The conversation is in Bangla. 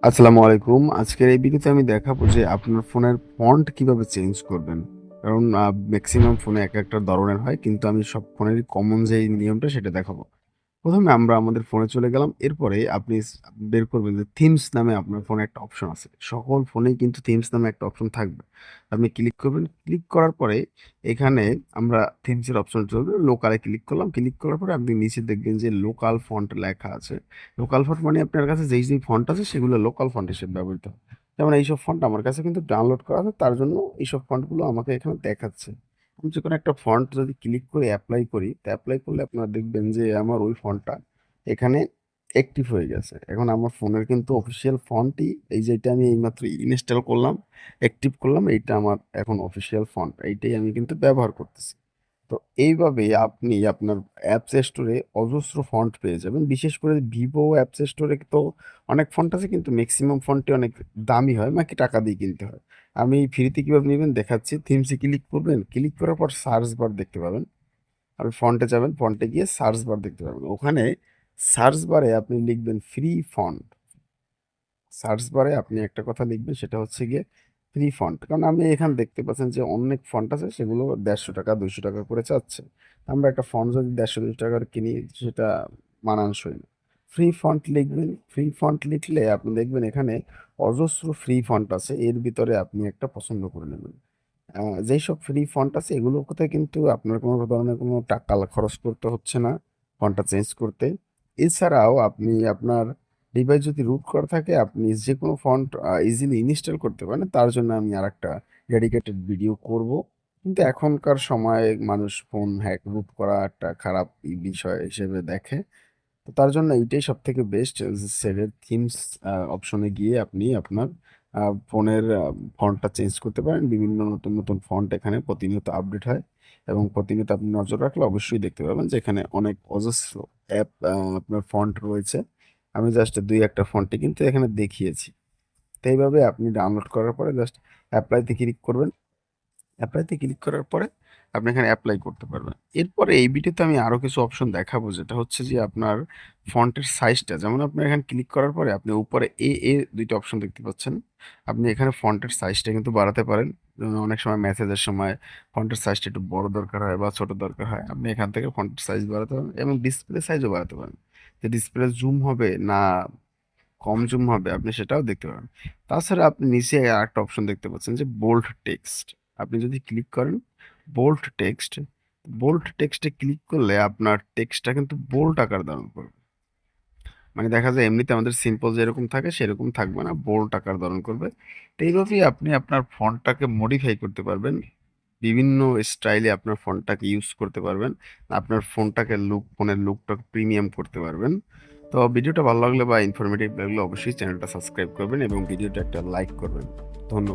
আসসালামু আলাইকুম। আজকের এই ভিডিওতে আমি দেখাবো যে আপনার ফোনের ফন্ট কিভাবে চেঞ্জ করবেন। কারণ মেক্সিমাম ফোনে একেকটা ধরনের হয়। কিন্তু আমি সব ফোনেরই কমন যেই নিয়মটা সেটা দেখাবো। ১ম এ আমরা আমাদের ফোনে চলে গেলাম। এরপরে আপনি বের করবেন যে থিমস নামে আপনার ফোনে একটা অপশন আছে। সকল ফোনেই কিন্তু থিমস নামে একটা অপশন থাকবে। আপনি ক্লিক করবেন। ক্লিক করার পরে এখানে আমরা থিমস এর অপশনে চলে যাবো। লোকালে ক্লিক করলাম। ক্লিক করার পরে আপনি নিচে দেখবেন যে লোকাল ফন্ট লেখা আছে। লোকাল ফন্ট মানে আপনার কাছে যেই ফন্ট আছে সেগুলো লোকাল ফন্ট হিসেবে ব্যবহৃত হয়। যেমন এইসব ফন্ট আমার কাছে কিন্তু ডাউনলোড করা আছে। তার জন্য এইসব ফন্টগুলো আমাকে এখানে দেখাচ্ছে। আমি যেকোনো একটা ফন্ট যদি ক্লিক করে এপ্লাই করি, তো এপ্লাই করলে আপনারা দেখবেন যে আমার ওই ফন্টটা এখানে অ্যাক্টিভ হয়ে গেছে। এখন আমার ফোনের কিন্তু অফিসিয়াল ফন্টই এই যে এটা আমি এইমাত্র ইনস্টল করলাম, অ্যাক্টিভ করলাম, এইটা আমার এখন অফিসিয়াল ফন্ট। এইটাই আমি কিন্তু ব্যবহার করতেছি। তো এইভাবে আপনি আপনার অ্যাপস স্টোরে অজস্র ফন্ট পেয়ে যাবেন। বিশেষ করে ভিভো অ্যাপস স্টোরে তো অনেক ফন্ট আছে কিন্তু মেক্সিমাম ফন্টই অনেক দামি হয়, নাকি টাকা দিয়ে কিনতে হয়। আমি ফ্রিতে কিভাবে নিবেন দেখাচ্ছি। থিমসে ক্লিক করবেন, ক্লিক করার পর সার্চ বার দেখতে পাবেন। আপনি ফন্টে যাবেন, ফন্টে গিয়ে সার্চ বার দেখতে পাবেন। ওখানে সার্চ বারে আপনি লিখবেন ফ্রি ফন্ট। সার্চ বারে আপনি একটা কথা লিখবেন সেটা হচ্ছে গিয়ে ফ্রি ফন্ট। কারণ আপনি এখানে দেখতে পাচ্ছেন যে অনেক ফন্ট আছে সেগুলো ১৫০ টাকা ২০০ টাকা করে চাচ্ছে। আমরা একটা ফন্ট যদি ১৫০ টাকার কিনি সেটা মানানসই না। ফ্রি ফন্ট লিখবেন। ফ্রি ফন্ট লিখলে আপনি দেখবেন এখানে অজস্র ফ্রি ফন্ট আছে। এর ভিতরে আপনি একটা পছন্দ করে নেবেন। যেইসব ফ্রি ফন্ট আছে এগুলোতে কিন্তু আপনার কোনো ধরনের কোনো টাকা খরচ করতে হচ্ছে না ফন্টটা চেঞ্জ করতে। এছাড়াও আপনি আপনার ডিভাইস যদি রুট করা থাকে আপনি যেকোনো ফন্ট ইজিলি ইনস্টল করতে পারেন। তার জন্য আমি আরেকটা ডেডিকেটেড ভিডিও করব। কিন্তু এখনকার সময়ে মানুষ ফোন হ্যাক রুট করা একটা খারাপ বিষয় হিসেবে দেখে। তো তার জন্য এইটাই সবথেকে বেস্ট সেভের থিমস অপশনে গিয়ে আপনি আপনার ফোনের ফন্টটা চেঞ্জ করতে পারেন। বিভিন্ন নতুন ফন্ট এখানে প্রতিনিয়ত আপডেট হয় এবং প্রতিনিয়ত আপনি নজর রাখলে অবশ্যই দেখতে পাবেন যে এখানে অনেক অজস্র অ্যাপ আপনার ফন্ট রয়েছে। আমি জাস্ট ২-১ টা ফন্টই কিন্তু এখানে দেখিয়েছি। তো এইভাবে আপনি ডাউনলোড করার পরে জাস্ট এপ্লাইতে ক্লিক করবেন। এপ্লাইতে ক্লিক করার পরে আপনি এখানে এপ্লাই করতে পারবেন। এরপরে এই ভিডিওতে আমি আরো কিছু অপশন দেখাবো যেটা হচ্ছে যে আপনার ফন্টের সাইজটা যেমন আপনার এখানে ক্লিক করার পরে আপনি উপরে এ ২ টা অপশন দেখতে পাচ্ছেন। আপনি এখানে ফন্টের সাইজটা কিন্তু বাড়াতে পারেন। যেমন অনেক সময় মেসেজের সময় ফন্টের সাইজটা একটু বড় দরকার হয় বা ছোট দরকার হয়। আপনি এখান থেকে ফন্টের সাইজ বাড়াতে পারেন এবং ডিসপ্লে সাইজও বাড়াতে পারেন। যে ডিসপ্লে জুম হবে না কম জুম হবে আপনি সেটাও দেখতে পারেন। তাছাড়া আপনি নিচে আরেকটা অপশন দেখতে পাচ্ছেন যে বোল্ড টেক্সট। আপনি যদি ক্লিক করেন বোল্ড টেক্সট, বোল্ড টেক্সটে ক্লিক করলে আপনার টেক্সটটা কিন্তু বোল্ড আকার ধারণ করবে। মানে দেখা যায় এমনিতে আমাদের সিম্পল যেরকম থাকে সেরকম থাকবে না, বোল্ড আকার ধারণ করবে। তো এইভাবেই আপনি আপনার ফন্টটাকে মডিফাই করতে পারবেন। বিভিন্ন স্টাইলে আপনার ফোনটাকে ইউজ করতে পারবেন। আপনার ফোনের লুকটাকে প্রিমিয়াম করতে পারবেন। তো ভিডিওটা ভালো লাগলে বা ইনফরমেটিভ লাগলে অবশ্যই চ্যানেলটা সাবস্ক্রাইব করবেন এবং ভিডিওটা একটা লাইক করবেন। ধন্যবাদ।